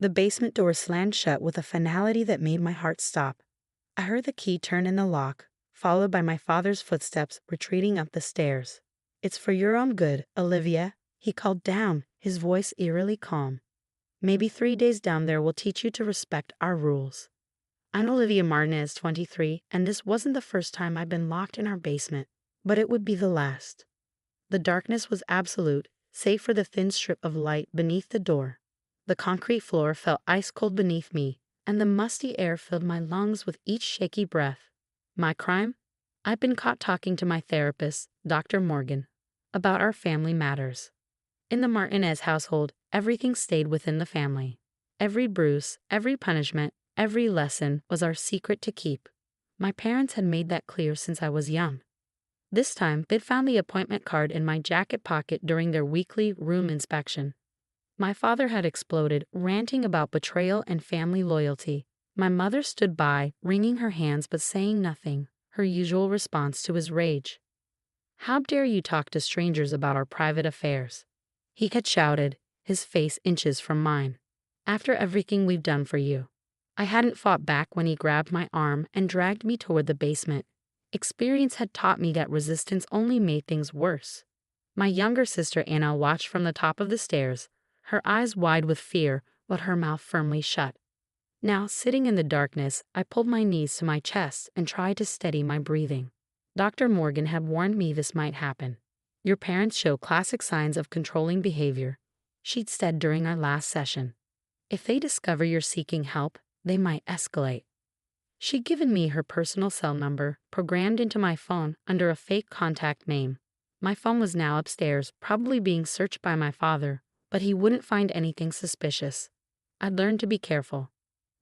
The basement door slammed shut with a finality that made my heart stop. I heard the key turn in the lock, followed by my father's footsteps retreating up the stairs. "It's for your own good, Olivia," he called down, his voice eerily calm. "Maybe 3 days down there will teach you to respect our rules." I'm Olivia Martinez, 23, and this wasn't the first time I've been locked in our basement, but it would be the last. The darkness was absolute, save for the thin strip of light beneath the door. The concrete floor felt ice-cold beneath me, and the musty air filled my lungs with each shaky breath. My crime? I'd been caught talking to my therapist, Dr. Morgan, about our family matters. In the Martinez household, everything stayed within the family. Every bruise, every punishment, every lesson was our secret to keep. My parents had made that clear since I was young. This time, they'd found the appointment card in my jacket pocket during their weekly room inspection. My father had exploded, ranting about betrayal and family loyalty. My mother stood by, wringing her hands but saying nothing, her usual response to his rage. "How dare you talk to strangers about our private affairs?" he had shouted, his face inches from mine. "After everything we've done for you." I hadn't fought back when he grabbed my arm and dragged me toward the basement. Experience had taught me that resistance only made things worse. My younger sister Anna watched from the top of the stairs, her eyes wide with fear, but her mouth firmly shut. Now, sitting in the darkness, I pulled my knees to my chest and tried to steady my breathing. Dr. Morgan had warned me this might happen. "Your parents show classic signs of controlling behavior," she'd said during our last session. "If they discover you're seeking help, they might escalate." She'd given me her personal cell number, programmed into my phone under a fake contact name. My phone was now upstairs, probably being searched by my father, but he wouldn't find anything suspicious. I'd learned to be careful.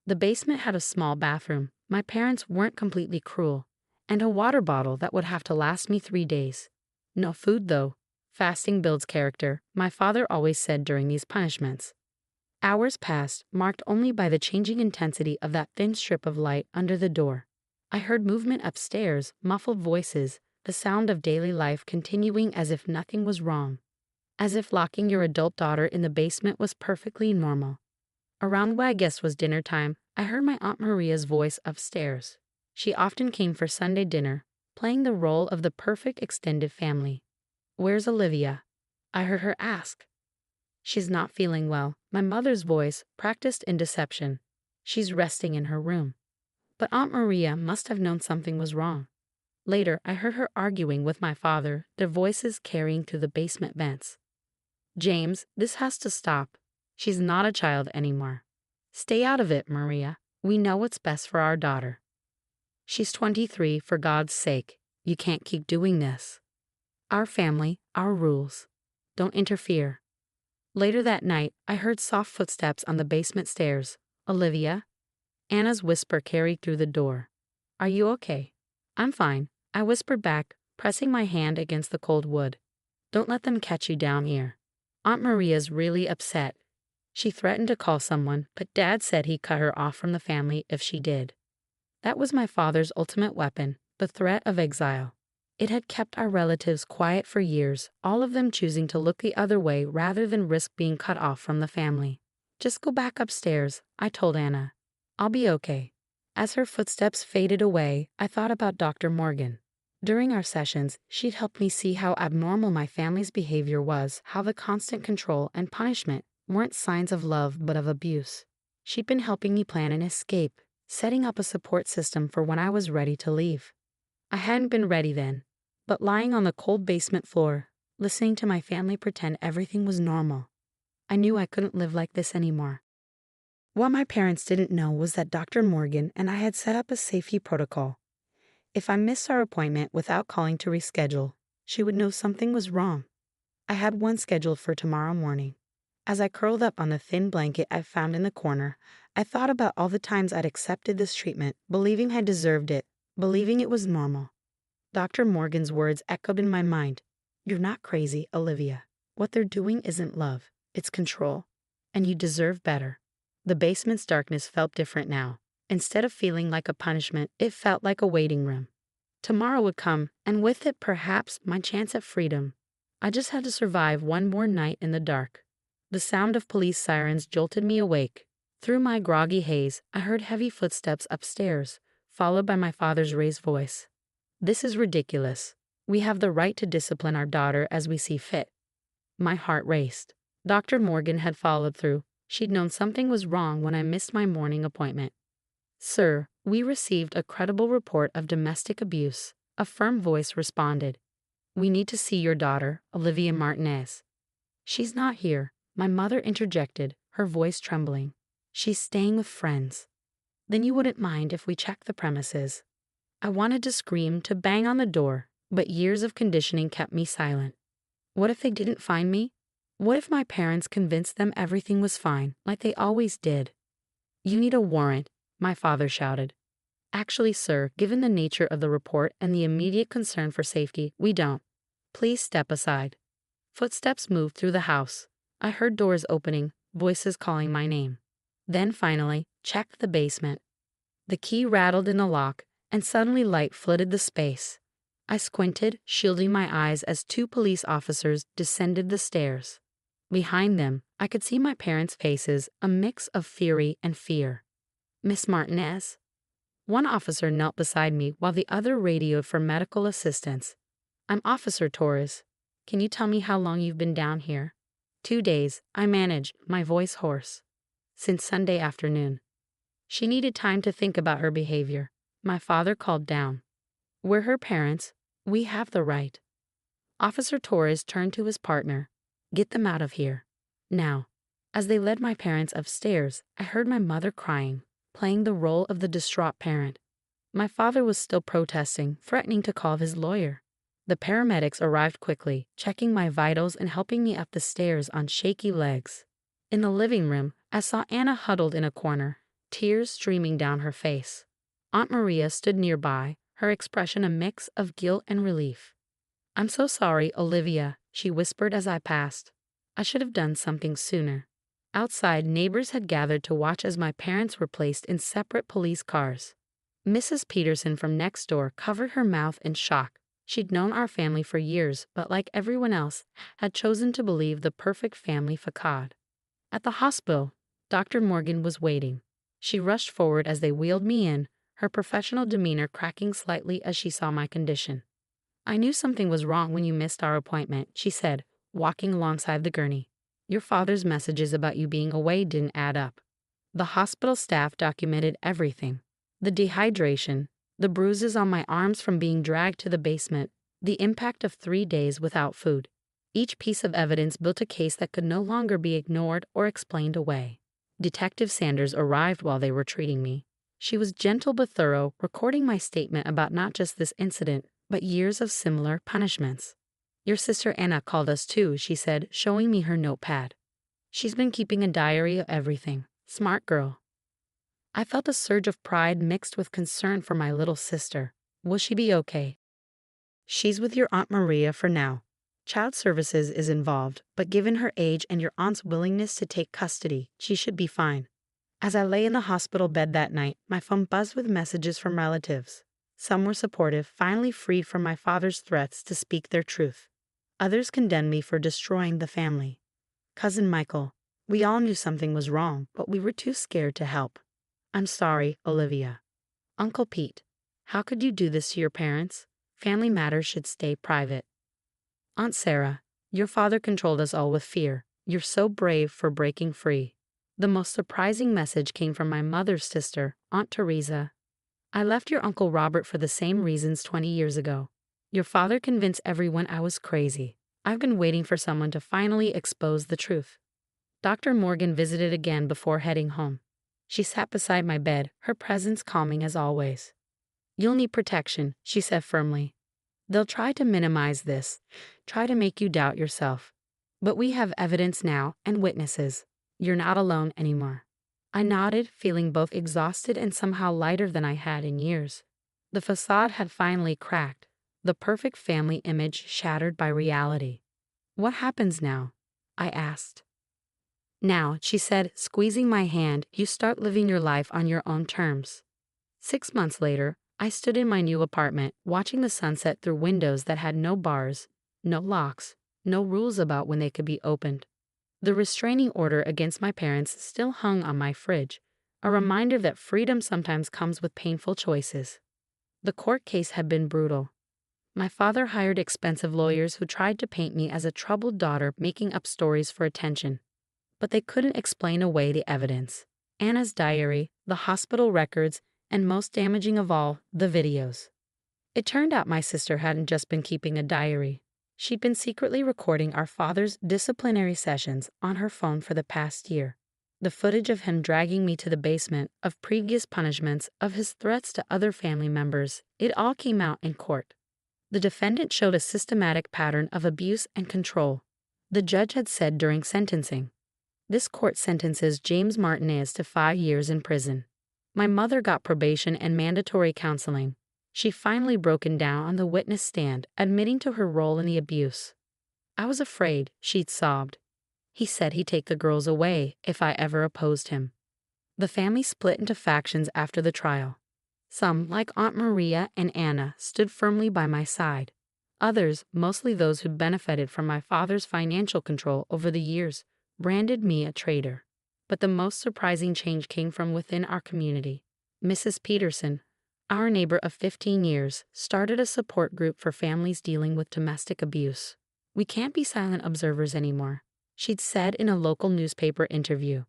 The basement had a small bathroom, my parents weren't completely cruel, and a water bottle that would have to last me 3 days. No food, though. Fasting builds character, my father always said during these punishments. Hours passed, marked only by the changing intensity of that thin strip of light under the door. I heard movement upstairs, muffled voices, the sound of daily life continuing as if nothing was wrong. As if locking your adult daughter in the basement was perfectly normal. Around what I guess was dinner time, I heard my Aunt Maria's voice upstairs. She often came for Sunday dinner, playing the role of the perfect extended family. "Where's Olivia?" I heard her ask. "She's not feeling well," my mother's voice, practiced in deception. "She's resting in her room." But Aunt Maria must have known something was wrong. Later, I heard her arguing with my father, their voices carrying through the basement vents. "James, this has to stop. She's not a child anymore. Stay out of it, Maria. We know what's best for our daughter. She's 23, for God's sake. You can't keep doing this. Our family, our rules. Don't interfere." Later that night, I heard soft footsteps on the basement stairs. "Olivia?" Anna's whisper carried through the door. "Are you okay?" "I'm fine," I whispered back, pressing my hand against the cold wood. "Don't let them catch you down here. Aunt Maria's really upset. She threatened to call someone, but Dad said he'd cut her off from the family if she did." That was my father's ultimate weapon, the threat of exile. It had kept our relatives quiet for years, all of them choosing to look the other way rather than risk being cut off from the family. "Just go back upstairs," I told Anna. "I'll be okay." As her footsteps faded away, I thought about Dr. Morgan. During our sessions, she'd helped me see how abnormal my family's behavior was, how the constant control and punishment weren't signs of love but of abuse. She'd been helping me plan an escape, setting up a support system for when I was ready to leave. I hadn't been ready then, but lying on the cold basement floor, listening to my family pretend everything was normal, I knew I couldn't live like this anymore. What my parents didn't know was that Dr. Morgan and I had set up a safety protocol. If I missed our appointment without calling to reschedule, she would know something was wrong. I had one scheduled for tomorrow morning. As I curled up on the thin blanket I found in the corner, I thought about all the times I'd accepted this treatment, believing I deserved it, believing it was normal. Dr. Morgan's words echoed in my mind. "You're not crazy, Olivia. What they're doing isn't love, it's control. And you deserve better." The basement's darkness felt different now. Instead of feeling like a punishment, it felt like a waiting room. Tomorrow would come, and with it perhaps my chance at freedom. I just had to survive one more night in the dark. The sound of police sirens jolted me awake. Through my groggy haze, I heard heavy footsteps upstairs, followed by my father's raised voice. This is ridiculous. We have the right to discipline our daughter as we see fit. My heart raced. Dr. Morgan had followed through. She'd known something was wrong when I missed my morning appointment. Sir, we received a credible report of domestic abuse, a firm voice responded. We need to see your daughter, Olivia Martinez. She's not here, my mother interjected, her voice trembling. She's staying with friends. Then you wouldn't mind if we check the premises. I wanted to scream, to bang on the door, but years of conditioning kept me silent. What if they didn't find me? What if my parents convinced them everything was fine, like they always did? You need a warrant, my father shouted. Actually, sir, given the nature of the report and the immediate concern for safety, we don't. Please step aside. Footsteps moved through the house. I heard doors opening, voices calling my name. Then finally, checked the basement. The key rattled in the lock, and suddenly light flooded the space. I squinted, shielding my eyes as two police officers descended the stairs. Behind them, I could see my parents' faces, a mix of fury and fear. Miss Martinez? One officer knelt beside me while the other radioed for medical assistance. I'm Officer Torres. Can you tell me how long you've been down here? 2 days, I managed, my voice hoarse. Since Sunday afternoon. She needed time to think about her behavior. My father called down. We're her parents. We have the right. Officer Torres turned to his partner. Get them out of here. Now. As they led my parents upstairs, I heard my mother crying, playing the role of the distraught parent. My father was still protesting, threatening to call his lawyer. The paramedics arrived quickly, checking my vitals and helping me up the stairs on shaky legs. In the living room, I saw Anna huddled in a corner, tears streaming down her face. Aunt Maria stood nearby, her expression a mix of guilt and relief. I'm so sorry, Olivia, she whispered as I passed. I should have done something sooner. Outside, neighbors had gathered to watch as my parents were placed in separate police cars. Mrs. Peterson from next door covered her mouth in shock. She'd known our family for years, but like everyone else, had chosen to believe the perfect family facade. At the hospital, Dr. Morgan was waiting. She rushed forward as they wheeled me in, her professional demeanor cracking slightly as she saw my condition. I knew something was wrong when you missed our appointment, she said, walking alongside the gurney. Your father's messages about you being away didn't add up. The hospital staff documented everything. The dehydration, the bruises on my arms from being dragged to the basement, the impact of 3 days without food. Each piece of evidence built a case that could no longer be ignored or explained away. Detective Sanders arrived while they were treating me. She was gentle but thorough, recording my statement about not just this incident, but years of similar punishments. Your sister Anna called us too, she said, showing me her notepad. She's been keeping a diary of everything. Smart girl. I felt a surge of pride mixed with concern for my little sister. Will she be okay? She's with your Aunt Maria for now. Child Services is involved, but given her age and your aunt's willingness to take custody, she should be fine. As I lay in the hospital bed that night, my phone buzzed with messages from relatives. Some were supportive, finally freed from my father's threats to speak their truth. Others condemned me for destroying the family. Cousin Michael, we all knew something was wrong, but we were too scared to help. I'm sorry, Olivia. Uncle Pete, how could you do this to your parents? Family matters should stay private. Aunt Sarah, your father controlled us all with fear. You're so brave for breaking free. The most surprising message came from my mother's sister, Aunt Teresa. I left your Uncle Robert for the same reasons 20 years ago. Your father convinced everyone I was crazy. I've been waiting for someone to finally expose the truth. Dr. Morgan visited again before heading home. She sat beside my bed, her presence calming as always. You'll need protection, she said firmly. They'll try to minimize this, try to make you doubt yourself. But we have evidence now and witnesses. You're not alone anymore. I nodded, feeling both exhausted and somehow lighter than I had in years. The facade had finally cracked, the perfect family image shattered by reality. What happens now? I asked. Now, she said, squeezing my hand, you start living your life on your own terms. 6 months later, I stood in my new apartment, watching the sunset through windows that had no bars, no locks, no rules about when they could be opened. The restraining order against my parents still hung on my fridge, a reminder that freedom sometimes comes with painful choices. The court case had been brutal. My father hired expensive lawyers who tried to paint me as a troubled daughter making up stories for attention. But they couldn't explain away the evidence. Anna's diary, the hospital records, and most damaging of all, the videos. It turned out my sister hadn't just been keeping a diary. She'd been secretly recording our father's disciplinary sessions on her phone for the past year. The footage of him dragging me to the basement, of previous punishments, of his threats to other family members, it all came out in court. The defendant showed a systematic pattern of abuse and control. The judge had said during sentencing, "This court sentences James Martinez to 5 years in prison." My mother got probation and mandatory counseling. She finally broken down on the witness stand, admitting to her role in the abuse. "I was afraid," she'd sobbed. "He said he'd take the girls away if I ever opposed him." The family split into factions after the trial. Some, like Aunt Maria and Anna, stood firmly by my side. Others, mostly those who'd benefited from my father's financial control over the years, branded me a traitor. But the most surprising change came from within our community. Mrs. Peterson, our neighbor of 15 years, started a support group for families dealing with domestic abuse. "We can't be silent observers anymore," she'd said in a local newspaper interview.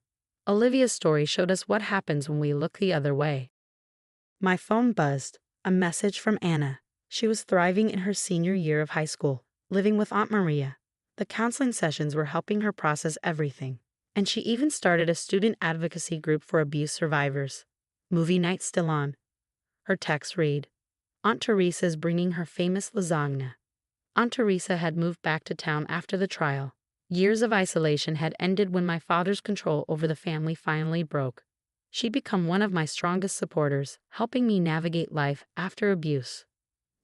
Olivia's story showed us what happens when we look the other way. My phone buzzed, a message from Anna. She was thriving in her senior year of high school, living with Aunt Maria. The counseling sessions were helping her process everything, and she even started a student advocacy group for abuse survivors. Movie night still on. Her text read, "Aunt Teresa's bringing her famous lasagna." Aunt Teresa had moved back to town after the trial. Years of isolation had ended when my father's control over the family finally broke. She'd become one of my strongest supporters, helping me navigate life after abuse.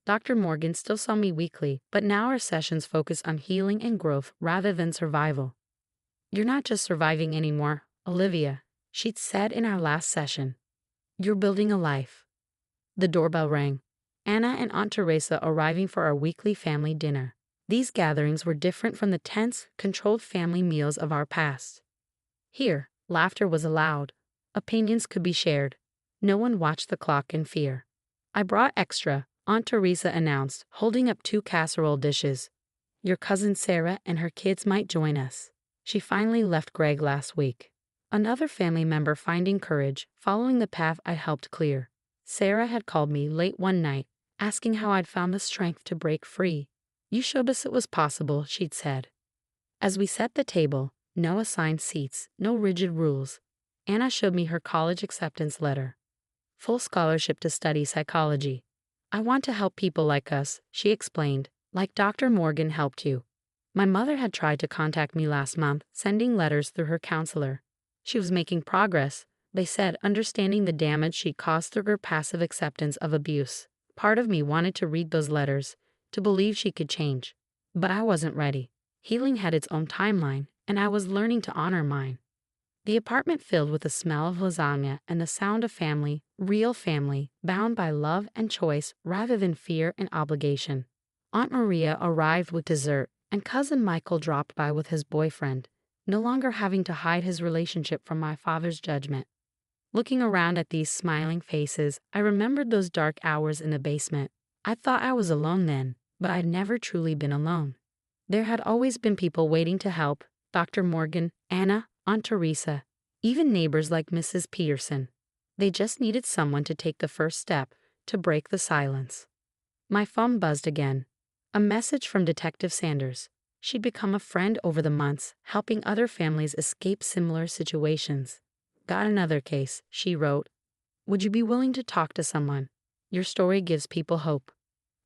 Dr. Morgan still saw me weekly, but now our sessions focus on healing and growth rather than survival. "You're not just surviving anymore, Olivia," she'd said in our last session. "You're building a life." The doorbell rang. Anna and Aunt Teresa arriving for our weekly family dinner. These gatherings were different from the tense, controlled family meals of our past. Here, laughter was allowed. Opinions could be shared. No one watched the clock in fear. "I brought extra," Aunt Teresa announced, holding up 2 casserole dishes. "Your cousin Sarah and her kids might join us. She finally left Greg last week." Another family member finding courage, following the path I helped clear. Sarah had called me late one night, asking how I'd found the strength to break free. "You showed us it was possible," she'd said. As we set the table, no assigned seats, no rigid rules, Anna showed me her college acceptance letter. "Full scholarship to study psychology. I want to help people like us," she explained, "like Dr. Morgan helped you." My mother had tried to contact me last month, sending letters through her counselor. She was making progress, they said, understanding the damage she'd caused through her passive acceptance of abuse. Part of me wanted to read those letters, to believe she could change. But I wasn't ready. Healing had its own timeline, and I was learning to honor mine. The apartment filled with the smell of lasagna and the sound of family, real family, bound by love and choice rather than fear and obligation. Aunt Maria arrived with dessert, and Cousin Michael dropped by with his boyfriend, no longer having to hide his relationship from my father's judgment. Looking around at these smiling faces, I remembered those dark hours in the basement. I thought I was alone then, but I'd never truly been alone. There had always been people waiting to help: Dr. Morgan, Anna, Aunt Teresa, even neighbors like Mrs. Peterson. They just needed someone to take the first step, to break the silence. My phone buzzed again. A message from Detective Sanders. She'd become a friend over the months, helping other families escape similar situations. "Got another case," she wrote. "Would you be willing to talk to someone? Your story gives people hope."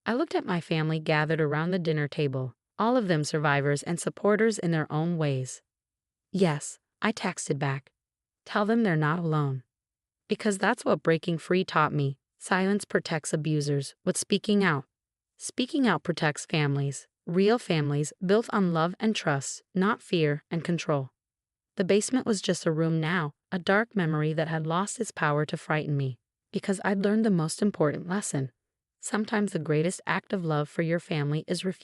I looked at my family gathered around the dinner table, all of them survivors and supporters in their own ways. "Yes," I texted back. "Tell them they're not alone." Because that's what breaking free taught me. Silence protects abusers, but speaking out protects families, real families built on love and trust, not fear and control. The basement was just a room now, a dark memory that had lost its power to frighten me, because I'd learned the most important lesson. Sometimes the greatest act of love for your family is refusing